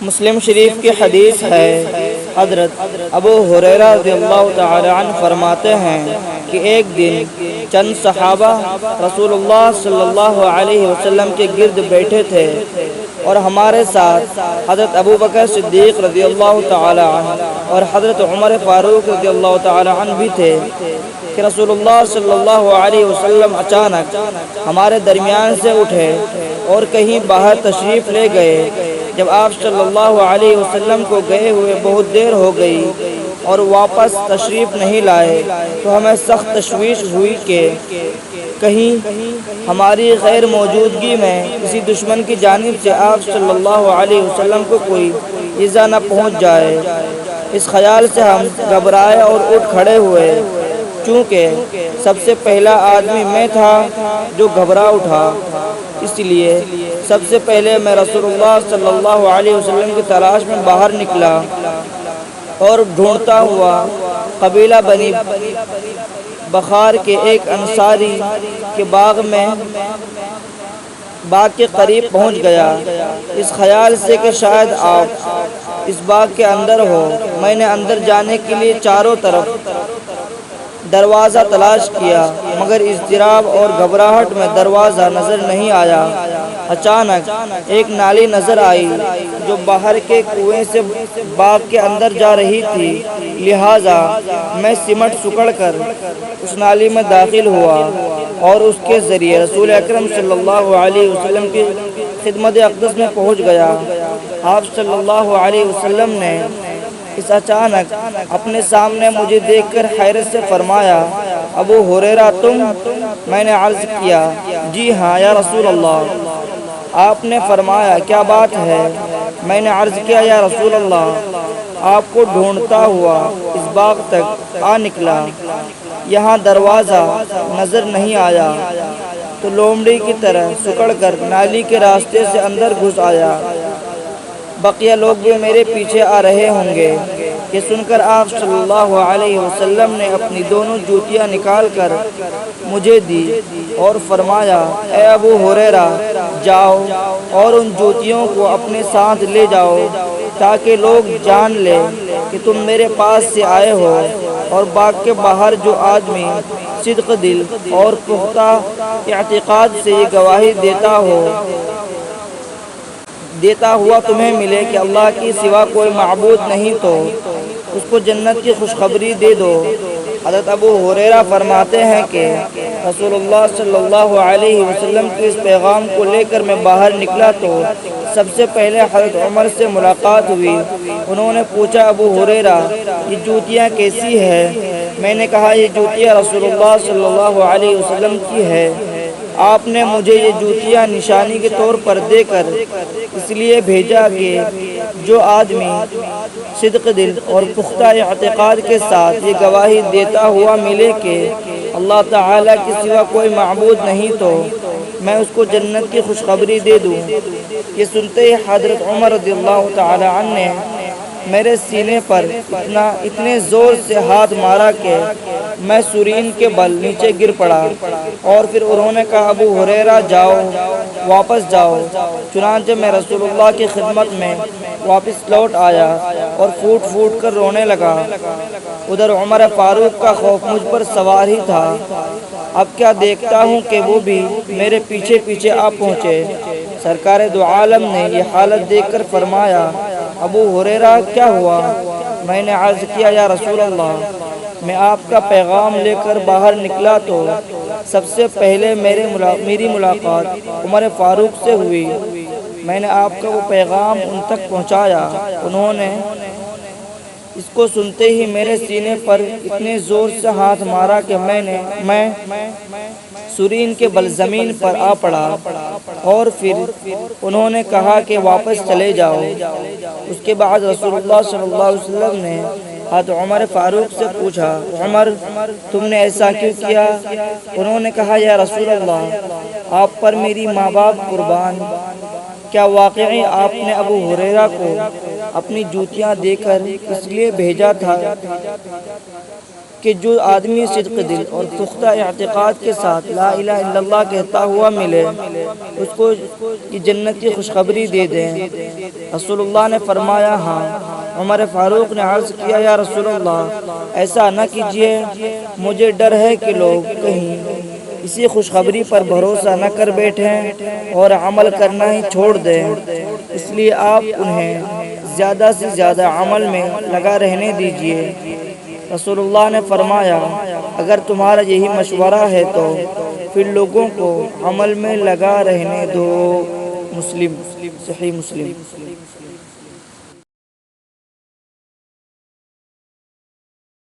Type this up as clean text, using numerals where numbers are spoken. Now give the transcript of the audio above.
مسلم شریف کی حدیث ہے، حضرت ابو ہریرہ رضی اللہ تعالی عنہ فرماتے ہیں کہ ایک دن چند صحابہ رسول اللہ صلی اللہ علیہ وسلم کے گرد بیٹھے تھے اور ہمارے ساتھ حضرت ابو بکر صدیق رضی اللہ تعالی عنہ اور حضرت عمر فاروق رضی اللہ تعالی عنہ بھی تھے کہ رسول اللہ صلی اللہ علیہ وسلم اچانک ہمارے درمیان سے اٹھے اور کہیں باہر تشریف لے گئے۔ جب آپ صلی اللہ علیہ وسلم کو گئے ہوئے بہت دیر ہو گئی اور واپس تشریف نہیں لائے تو ہمیں سخت تشویش ہوئی کہ کہیں ہماری غیر موجودگی میں کسی دشمن کی جانب سے آپ صلی اللہ علیہ وسلم کو کوئی ایذا نہ پہنچ جائے۔ اس خیال سے ہم گھبرائے اور اٹھ کھڑے ہوئے۔ چونکہ سب سے پہلا آدمی میں تھا جو گھبرا اٹھا، اس لیے سب سے پہلے میں رسول اللہ صلی اللہ علیہ وسلم کی تلاش میں باہر نکلا اور ڈھونڈتا ہوا قبیلہ بنی بخار کے ایک انصاری کے باغ کے قریب پہنچ گیا، اس خیال سے کہ شاید آپ اس باغ کے اندر ہو۔ میں نے اندر جانے کے لیے چاروں طرف دروازہ تلاش کیا مگر اضطراب اور گھبراہٹ میں دروازہ نظر نہیں آیا۔ اچانک ایک نالی نظر آئی جو باہر کے کنویں سے باغ کے اندر جا رہی تھی، لہٰذا میں سمٹ سکڑ کر اس نالی میں داخل ہوا اور اس کے ذریعے رسول اکرم صلی اللہ علیہ وسلم کی خدمت اقدس میں پہنچ گیا۔ آپ صلی اللہ علیہ وسلم نے اس اچانک اپنے سامنے مجھے دیکھ کر حیرت سے فرمایا، ابو ہریرہ تم؟ میں نے عرض کیا، جی ہاں یا رسول اللہ۔ آپ نے فرمایا، کیا بات ہے؟ میں نے عرض کیا، یا رسول اللہ، آپ کو ڈھونڈتا ہوا اس باغ تک آ نکلا، یہاں دروازہ نظر نہیں آیا تو لومڑی کی طرح سکڑ کر نالی کے راستے سے اندر گھس آیا، بقیہ لوگ بھی میرے پیچھے آ رہے ہوں گے۔ یہ سن کر آپ صلی اللہ علیہ وسلم نے اپنی دونوں جوتیاں نکال کر مجھے دی اور فرمایا، اے ابو ہریرہ، جاؤ اور ان جوتیوں کو اپنے ساتھ لے جاؤ تاکہ لوگ جان لیں کہ تم میرے پاس سے آئے ہو۔ اور باغ کے باہر جو آدمی صدق دل اور پختہ اعتقاد سے یہ گواہی دیتا ہوا تمہیں ملے کہ اللہ کے سوا کوئی معبود نہیں تو اس کو جنت کی خوشخبری دے دو۔ حضرت ابو ہریرہ فرماتے ہیں کہ رسول اللہ صلی اللہ علیہ وسلم کے اس پیغام کو لے کر میں باہر نکلا تو سب سے پہلے حضرت عمر سے ملاقات ہوئی۔ انہوں نے پوچھا، ابو ہریرہ، یہ جوتیاں کیسی ہے؟ میں نے کہا، یہ جوتیاں رسول اللہ صلی اللہ علیہ وسلم کی ہے، آپ نے مجھے یہ جوتیاں نشانی کے طور پر دے کر اس لیے بھیجا کہ جو آدمی صدق دل اور پختہ اعتقاد کے ساتھ یہ گواہی دیتا ہوا ملے کہ اللہ تعالیٰ کے سوا کوئی معبود نہیں تو میں اس کو جنت کی خوشخبری دے دوں۔ یہ سنتے ہی حضرت عمر رضی اللہ تعالی عنہ نے میرے سینے پر اتنے زور سے ہاتھ مارا کہ میں سرین کے بل نیچے گر پڑا، اور پھر انہوں نے کہا، ابو ہریرہ، جاؤ، واپس جاؤ۔ چنانچہ میں رسول اللہ کی خدمت میں واپس لوٹ آیا اور پھوٹ پھوٹ کر رونے لگا۔ ادھر عمر فاروق کا خوف مجھ پر سوار ہی تھا۔ اب کیا دیکھتا ہوں کہ وہ بھی میرے پیچھے پیچھے آ پہنچے۔ سرکار دو عالم نے یہ حالت دیکھ کر فرمایا، ابو ہریرہ، کیا ہوا؟ میں نے عرض کیا، یا رسول اللہ، میں آپ کا پیغام لے کر باہر نکلا تو سب سے پہلے میری ملاقات عمر فاروق سے ہوئی۔ میں نے آپ کا وہ پیغام ان تک پہنچایا۔ انہوں نے اس کو سنتے ہی میرے سینے پر اتنے زور سے ہاتھ مارا کہ میں سرین کے بل زمین پر آ پڑا، اور پھر انہوں نے کہا کہ واپس چلے جاؤ۔ اس کے بعد رسول اللہ صلی اللہ علیہ وسلم نے حضرت عمر فاروق سے پوچھا، عمر، تم نے ایسا کیوں کیا؟ انہوں نے کہا، یا رسول اللہ، آپ پر میری ماں باپ قربان، کیا واقعی آپ نے ابو ہریرہ کو اپنی جوتیاں دے کر اس لیے بھیجا تھا کہ جو آدمی صدق دل اور پختہ اعتقاد کے ساتھ لا الہ الا اللہ کہتا ہوا ملے اس کو یہ جنت کی خوشخبری دے دیں۔ رسول اللہ نے فرمایا ہاں۔ عمر فاروق نے عرض کیا یا رسول اللہ ایسا نہ کیجیے، مجھے ڈر ہے کہ لوگ کہیں اسی خوشخبری پر بھروسہ نہ کر بیٹھیں اور عمل کرنا ہی چھوڑ دیں، اس لیے آپ انہیں زیادہ سے زیادہ عمل میں لگا رہنے دیجیے۔ رسول اللہ نے فرمایا اگر تمہارا یہی مشورہ ہے تو پھر لوگوں کو عمل میں لگا رہنے دو۔ مسلم، صحیح مسلم۔